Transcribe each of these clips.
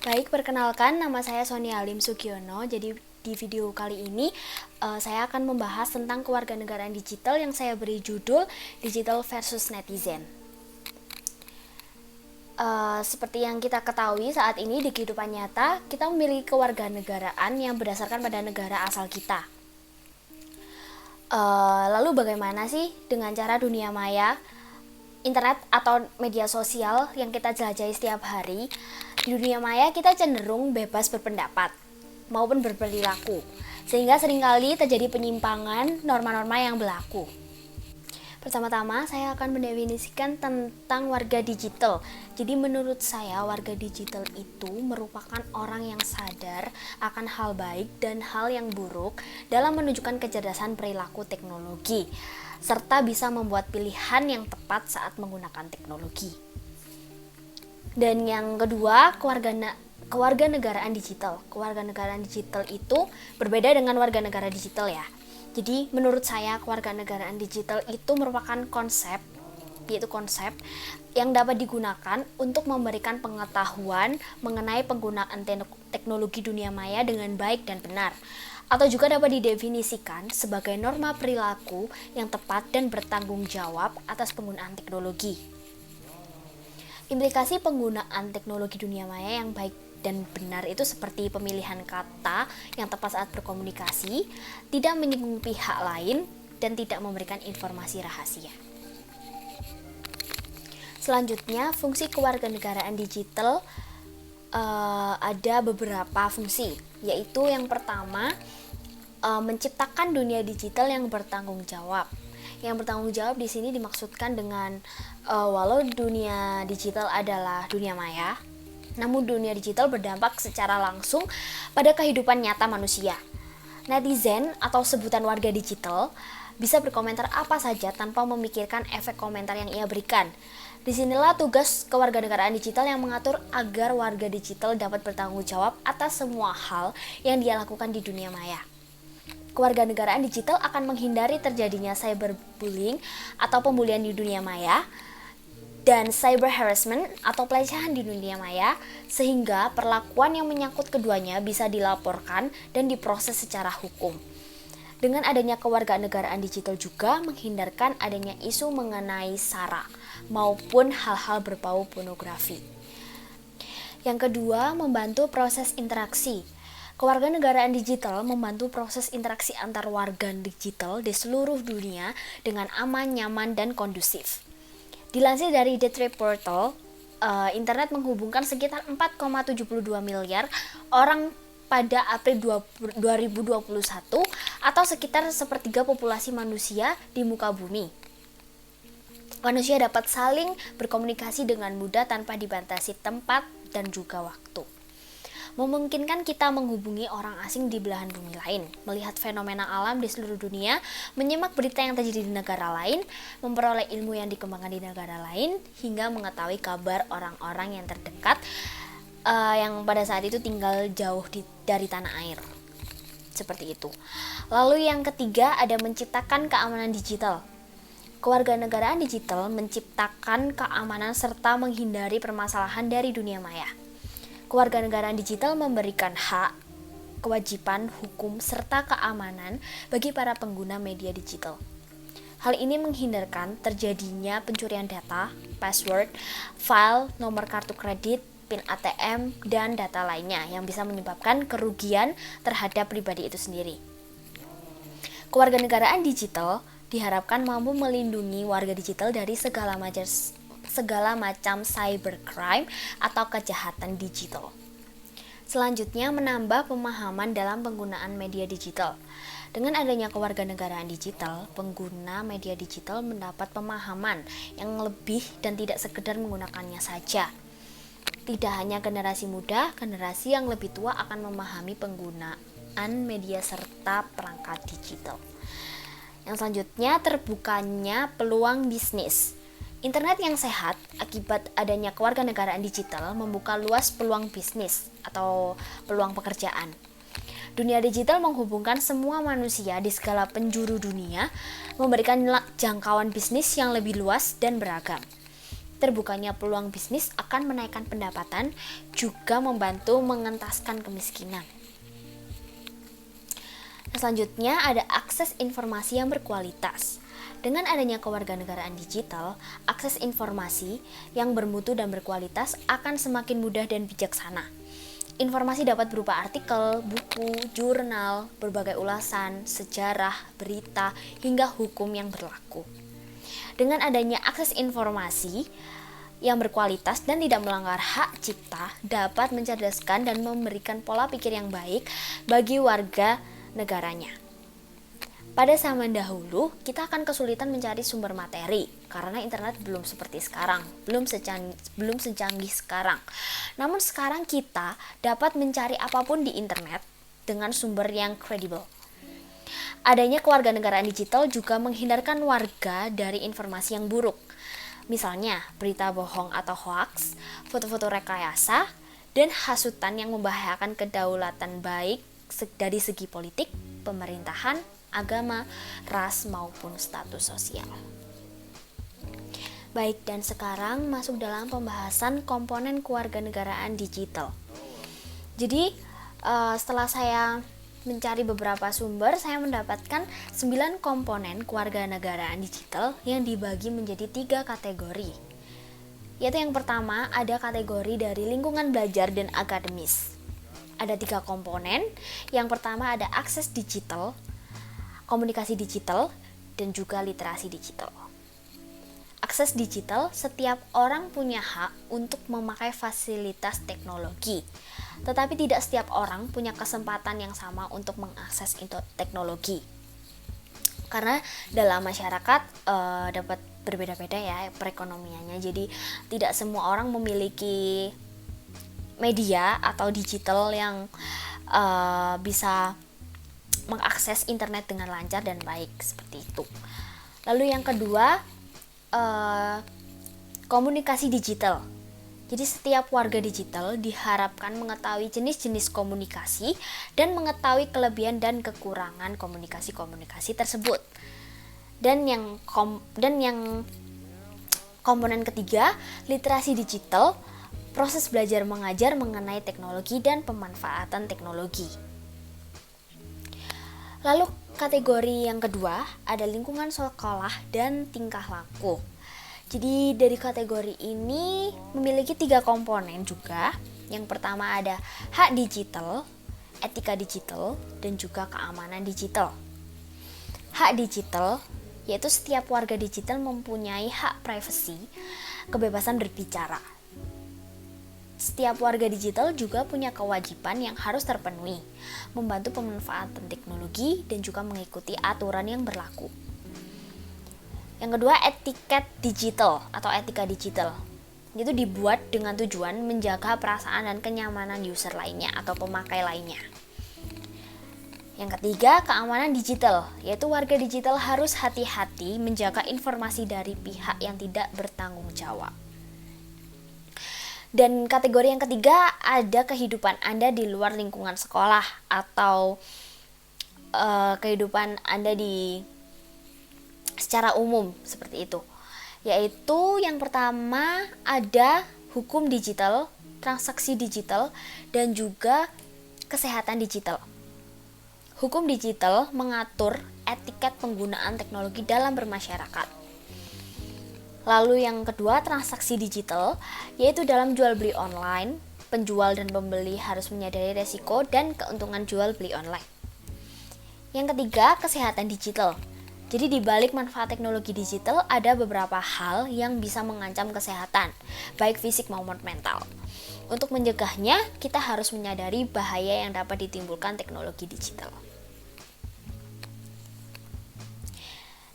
Baik, perkenalkan nama saya Sonia Lim Sugiono. Jadi di video kali ini saya akan membahas tentang kewarganegaraan digital yang saya beri judul Digital versus Netizen. Seperti yang kita ketahui saat ini di kehidupan nyata, kita memiliki kewarganegaraan yang berdasarkan pada negara asal kita. Lalu bagaimana sih dengan cara dunia maya, internet atau media sosial yang kita jelajahi setiap hari? Di dunia maya kita cenderung bebas berpendapat maupun berperilaku, sehingga seringkali terjadi penyimpangan norma-norma yang berlaku. Pertama-tama saya akan mendefinisikan tentang warga digital. Jadi menurut saya warga digital itu merupakan orang yang sadar akan hal baik dan hal yang buruk dalam menunjukkan kecerdasan perilaku teknologi, serta bisa membuat pilihan yang tepat saat menggunakan teknologi. Dan yang kedua, kewarganegaraan digital. Kewarganegaraan digital itu berbeda dengan warga negara digital ya. Jadi menurut saya kewarganegaraan digital itu merupakan konsep yang dapat digunakan untuk memberikan pengetahuan mengenai penggunaan teknologi dunia maya dengan baik dan benar, atau juga dapat didefinisikan sebagai norma perilaku yang tepat dan bertanggung jawab atas penggunaan teknologi. Implikasi penggunaan teknologi dunia maya yang baik dan benar itu seperti pemilihan kata yang tepat saat berkomunikasi, tidak menyinggung pihak lain, dan tidak memberikan informasi rahasia. Selanjutnya, fungsi kewarganegaraan digital ada beberapa fungsi, yaitu yang pertama, menciptakan dunia digital yang bertanggung jawab. Yang bertanggung jawab di sini dimaksudkan dengan walau dunia digital adalah dunia maya, namun dunia digital berdampak secara langsung pada kehidupan nyata manusia. Netizen atau sebutan warga digital bisa berkomentar apa saja tanpa memikirkan efek komentar yang ia berikan. Disinilah tugas kewarganegaraan digital yang mengatur agar warga digital dapat bertanggung jawab atas semua hal yang dia lakukan di dunia maya. Kewarganegaraan digital akan menghindari terjadinya cyberbullying atau pembulian di dunia maya dan cyber harassment atau pelecehan di dunia maya, sehingga perlakuan yang menyangkut keduanya bisa dilaporkan dan diproses secara hukum. Dengan adanya kewarganegaraan digital juga menghindarkan adanya isu mengenai SARA maupun hal-hal berbau pornografi. Yang kedua, membantu proses interaksi. Kewarganegaraan digital membantu proses interaksi antar warga digital di seluruh dunia dengan aman, nyaman, dan kondusif. Dilansir dari The Trade Portal, internet menghubungkan sekitar 4,72 miliar orang pada April 2021 atau sekitar sepertiga populasi manusia di muka bumi. Manusia dapat saling berkomunikasi dengan mudah tanpa dibatasi tempat dan juga waktu. Memungkinkan kita menghubungi orang asing di belahan bumi lain, melihat fenomena alam di seluruh dunia, menyimak berita yang terjadi di negara lain, memperoleh ilmu yang dikembangkan di negara lain, hingga mengetahui kabar orang-orang yang terdekat yang pada saat itu tinggal jauh dari tanah air. Seperti itu. Lalu yang ketiga ada menciptakan keamanan digital. Kewarganegaraan digital menciptakan keamanan serta menghindari permasalahan dari dunia maya. Kewarganegaraan digital memberikan hak, kewajiban, hukum, serta keamanan bagi para pengguna media digital. Hal ini menghindarkan terjadinya pencurian data, password, file, nomor kartu kredit, PIN ATM, dan data lainnya yang bisa menyebabkan kerugian terhadap pribadi itu sendiri. Kewarganegaraan digital diharapkan mampu melindungi warga digital dari segala macam cybercrime atau kejahatan digital. Selanjutnya, menambah pemahaman dalam penggunaan media digital. Dengan adanya kewarganegaraan digital, pengguna media digital mendapat pemahaman yang lebih dan tidak sekedar menggunakannya saja. Tidak hanya generasi muda, generasi yang lebih tua akan memahami penggunaan media serta perangkat digital. Yang selanjutnya, terbukanya peluang bisnis. Internet yang sehat akibat adanya kewarganegaraan digital membuka luas peluang bisnis atau peluang pekerjaan. Dunia digital menghubungkan semua manusia di segala penjuru dunia, memberikan jangkauan bisnis yang lebih luas dan beragam. Terbukanya peluang bisnis akan menaikkan pendapatan, juga membantu mengentaskan kemiskinan. Selanjutnya ada akses informasi yang berkualitas. Dengan adanya kewarganegaraan digital, akses informasi yang bermutu dan berkualitas akan semakin mudah dan bijaksana. Informasi dapat berupa artikel, buku, jurnal, berbagai ulasan, sejarah, berita, hingga hukum yang berlaku. Dengan adanya akses informasi yang berkualitas dan tidak melanggar hak cipta, dapat mencerdaskan dan memberikan pola pikir yang baik bagi warga negaranya. Pada zaman dahulu, kita akan kesulitan mencari sumber materi karena internet belum seperti sekarang, belum secanggih sekarang. Namun sekarang kita dapat mencari apapun di internet dengan sumber yang kredibel. Adanya kewarganegaraan digital juga menghindarkan warga dari informasi yang buruk. Misalnya, berita bohong atau hoaks, foto-foto rekayasa, dan hasutan yang membahayakan kedaulatan baik dari segi politik, pemerintahan, agama, ras, maupun status sosial. Baik, dan sekarang masuk dalam pembahasan komponen kewarganegaraan digital. Jadi, setelah saya mencari beberapa sumber, saya mendapatkan 9 komponen kewarganegaraan digital yang dibagi menjadi 3 kategori. Yaitu yang pertama, ada kategori dari lingkungan belajar dan akademis. Ada 3 komponen. Yang pertama ada akses digital, komunikasi digital, dan juga literasi digital. Akses digital, setiap orang punya hak untuk memakai fasilitas teknologi, tetapi tidak setiap orang punya kesempatan yang sama untuk mengakses teknologi. Karena dalam masyarakat dapat berbeda-beda ya perekonomiannya, jadi tidak semua orang memiliki media atau digital yang bisa mengakses internet dengan lancar dan baik seperti itu. Lalu yang kedua, komunikasi digital. Jadi setiap warga digital diharapkan mengetahui jenis-jenis komunikasi dan mengetahui kelebihan dan kekurangan komunikasi tersebut. Dan yang komponen ketiga, literasi digital, proses belajar mengajar mengenai teknologi dan pemanfaatan teknologi. Lalu kategori yang kedua ada lingkungan sekolah dan tingkah laku. Jadi dari kategori ini memiliki 3 komponen juga. Yang pertama ada hak digital, etika digital, dan juga keamanan digital. Hak digital yaitu setiap warga digital mempunyai hak privasi, kebebasan berbicara. Setiap warga digital juga punya kewajiban yang harus terpenuhi, membantu pemanfaatan teknologi dan juga mengikuti aturan yang berlaku. Yang kedua, etiket digital atau etika digital. Itu dibuat dengan tujuan menjaga perasaan dan kenyamanan user lainnya atau pemakai lainnya. Yang ketiga, keamanan digital, yaitu warga digital harus hati-hati menjaga informasi dari pihak yang tidak bertanggung jawab. Dan kategori yang ketiga ada kehidupan Anda di luar lingkungan sekolah atau kehidupan Anda secara umum seperti itu. Yaitu yang pertama ada hukum digital, transaksi digital, dan juga kesehatan digital. Hukum digital mengatur etiket penggunaan teknologi dalam bermasyarakat. Lalu yang kedua, transaksi digital, yaitu dalam jual beli online, penjual dan pembeli harus menyadari resiko dan keuntungan jual beli online. Yang ketiga, kesehatan digital. Jadi di balik manfaat teknologi digital ada beberapa hal yang bisa mengancam kesehatan, baik fisik maupun mental. Untuk mencegahnya, kita harus menyadari bahaya yang dapat ditimbulkan teknologi digital.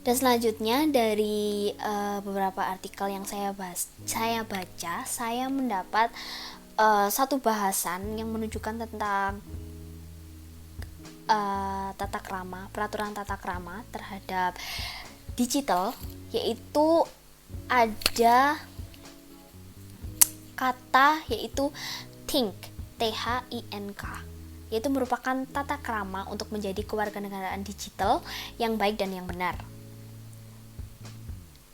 Dan selanjutnya dari beberapa artikel yang saya baca, saya mendapat satu bahasan yang menunjukkan tentang peraturan tata krama terhadap digital, yaitu ada kata yaitu think, THINK, yaitu merupakan tata krama untuk menjadi kewarganegaraan digital yang baik dan yang benar.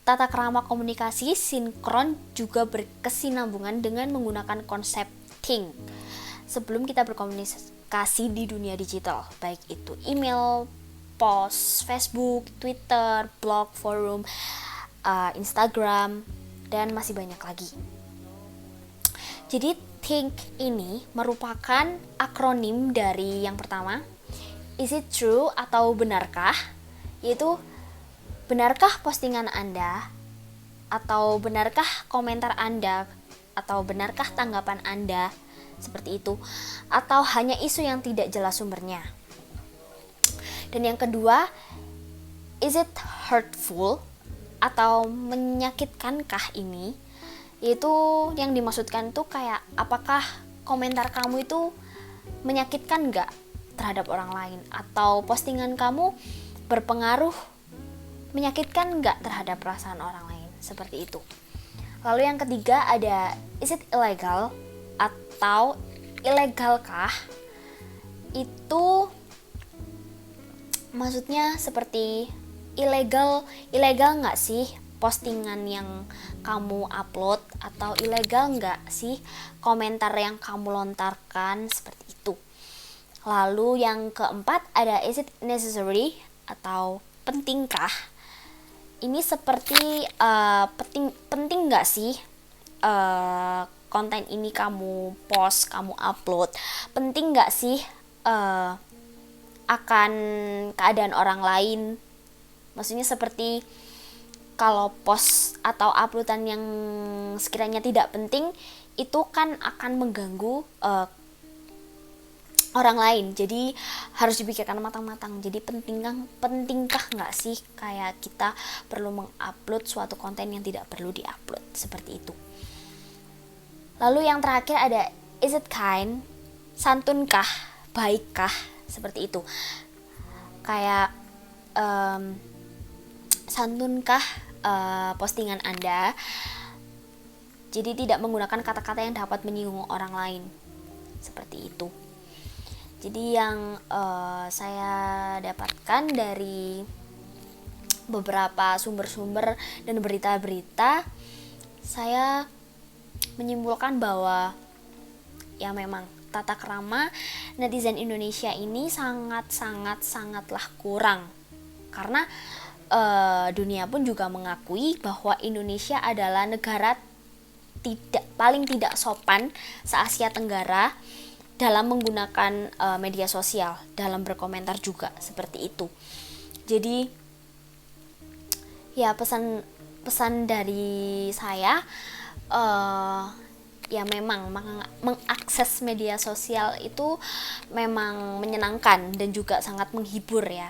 Tata krama komunikasi sinkron juga berkesinambungan dengan menggunakan konsep think sebelum kita berkomunikasi di dunia digital, baik itu email, post, Facebook, Twitter, blog, forum, Instagram, dan masih banyak lagi. Jadi think ini merupakan akronim dari yang pertama, is it true atau benarkah, yaitu benarkah postingan Anda, atau benarkah komentar Anda, atau benarkah tanggapan Anda, seperti itu, atau hanya isu yang tidak jelas sumbernya. Dan yang kedua, is it hurtful atau menyakitkankah ini, yaitu yang dimaksudkan tuh kayak apakah komentar kamu itu menyakitkan nggak terhadap orang lain, atau postingan kamu berpengaruh menyakitkan nggak terhadap perasaan orang lain, seperti itu. Lalu yang ketiga ada is it illegal atau ilegalkah, itu maksudnya seperti ilegal nggak sih postingan yang kamu upload, atau ilegal nggak sih komentar yang kamu lontarkan, seperti itu. Lalu yang keempat ada is it necessary atau pentingkah. Ini seperti penting nggak sih konten ini kamu post, kamu upload, penting nggak sih akan keadaan orang lain. Maksudnya seperti kalau post atau uploadan yang sekiranya tidak penting itu kan akan mengganggu orang lain, jadi harus dipikirkan matang-matang. Jadi pentingkah nggak sih kayak kita perlu mengupload suatu konten yang tidak perlu diupload, seperti itu. Lalu yang terakhir ada is it kind, santunkah, baikkah, seperti itu. Kayak santunkah postingan Anda, jadi tidak menggunakan kata-kata yang dapat menyinggung orang lain, seperti itu. Jadi yang saya dapatkan dari beberapa sumber-sumber dan berita-berita, saya menyimpulkan bahwa ya memang tata krama netizen Indonesia ini sangatlah kurang, karena dunia pun juga mengakui bahwa Indonesia adalah negara paling tidak sopan se-Asia Tenggara dalam menggunakan media sosial, dalam berkomentar juga, seperti itu. Jadi ya pesan dari saya ya memang mengakses media sosial itu memang menyenangkan dan juga sangat menghibur ya.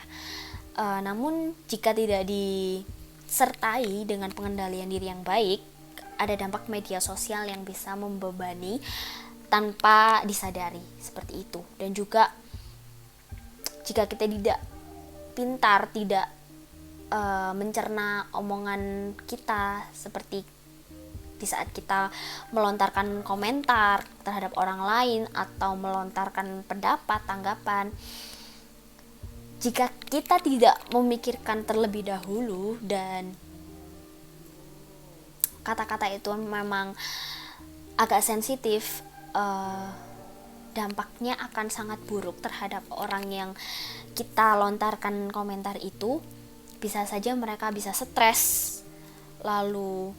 Namun jika tidak disertai dengan pengendalian diri yang baik, ada dampak media sosial yang bisa membebani tanpa disadari, seperti itu. Dan juga jika kita tidak pintar, tidak mencerna omongan kita, seperti di saat kita melontarkan komentar terhadap orang lain atau melontarkan pendapat, tanggapan, jika kita tidak memikirkan terlebih dahulu dan kata-kata itu memang agak sensitif, dampaknya akan sangat buruk terhadap orang yang kita lontarkan komentar itu. Bisa saja mereka bisa stres, lalu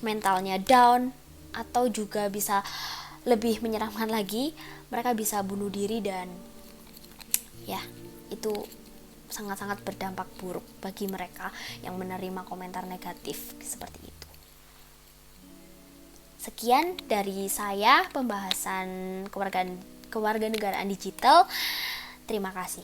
mentalnya down, atau juga bisa lebih menyeramkan lagi, mereka bisa bunuh diri, dan ya itu sangat-sangat berdampak buruk bagi mereka yang menerima komentar negatif seperti itu. Sekian dari saya pembahasan kewarganegaraan digital. Terima kasih.